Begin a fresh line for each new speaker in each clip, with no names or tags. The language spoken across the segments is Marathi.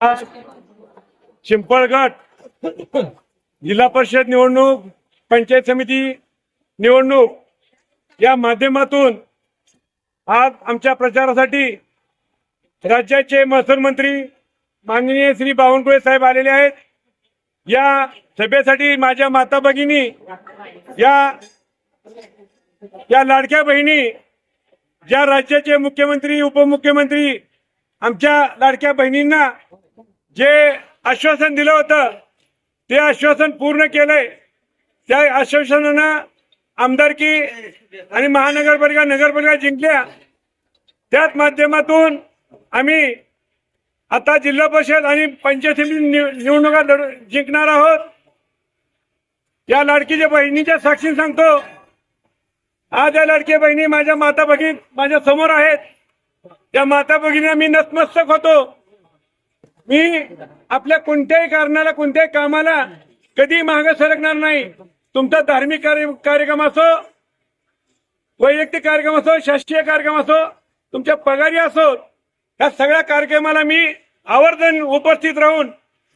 आज चिंपळगड जिल्हा परिषद निवडणूक, पंचायत समिती निवडणूक या माध्यमातून आज आमच्या प्रचारासाठी राज्याचे महसूल मंत्री माननीय श्री बावनकुळे साहेब आलेले आहेत। या सभेसाठी माझ्या माता भगिनी, या लाडक्या बहिणी, ज्या राज्याचे मुख्यमंत्री उपमुख्यमंत्री आमच्या लाडक्या बहिणींना जे आश्वासन दिलं होतं ते आश्वासन पूर्ण केलंय। त्या आश्वासनानं आमदारकी आणि महानगरपालिका नगरपालिका जिंकल्या। त्याच माध्यमातून आम्ही आता जिल्हा परिषद आणि पंचायत समिती निवडणुका जिंकणार आहोत। या लाडकीच्या बहिणीच्या साक्षीने सांगतो, आज या लाडक्या बहिणी माझ्या माता भगिनी माझ्या समोर आहेत। त्या माता भगिनींना मी नतमस्तक होतो। मी आपल्या कोणत्याही कारणाला, कोणत्याही कामाला कधी मागे सरकणार नाही। तुमचा धार्मिक कार्यक्रम असो, वैयक्तिक कार्यक्रम असो, शासकीय कार्यक्रम असो, तुमच्या पगारी असो, या सगळ्या कार्यक्रमाला मी आवर्जून उपस्थित राहून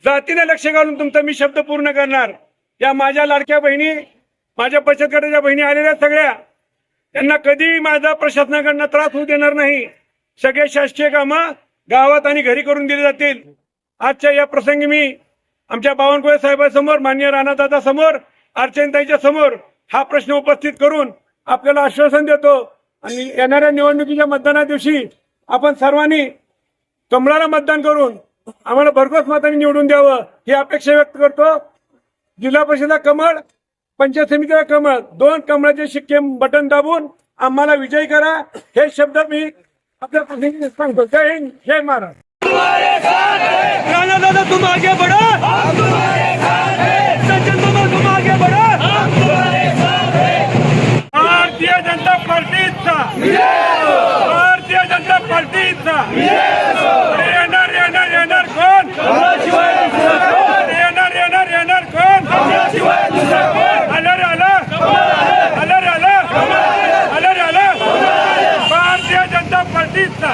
जातीने लक्ष घालून तुमचा मी शब्द पूर्ण करणार। या माझ्या लाडक्या बहिणी, माझ्या बचत गटाच्या बहिणी आलेल्या सगळ्या, त्यांना कधी माझा प्रशासनाकडून त्रास होऊ देणार नाही। सगळे शासकीय कामं गावात आणि घरी करून दिले जातील। आजच्या या प्रसंगी मी आमच्या बावनकुळे साहेबांसमोर, माननीय राणादादा समोर, अर्चनाताईच्या समोर हा प्रश्न उपस्थित करून आपल्याला आश्वासन देतो। आणि येणाऱ्या निवडणुकीच्या मतदाना दिवशी आपण सर्वांनी कमळाला मतदान करून आम्हाला भरघोस मतांनी निवडून द्यावं ही अपेक्षा व्यक्त करतो। जिल्हा परिषदेला कमळ, पंचायत समितीला कमळ, दोन कमळाचे शिक्के बटन दाबून आम्हाला विजयी करा, हे शब्द मी आपल्या प्रतिनिधींना सांगतो। जय हिंद, जय महाराष्ट्र।
राणादादा तुम आगे बढ़ो, हम तुम्हारे साथ हैं। सज्जन बाबा तुम आगे बढ़ो, हम तुम्हारे साथ हैं।
भारतीय जनता पार्टीचा, भारतीय जनता पार्टीचा येणार येणार येणार कोण? येणार येणार येणार कोण? आलं रे आलं, आलं रे आलं, आलं रे आलं। भारतीय जनता पार्टीचा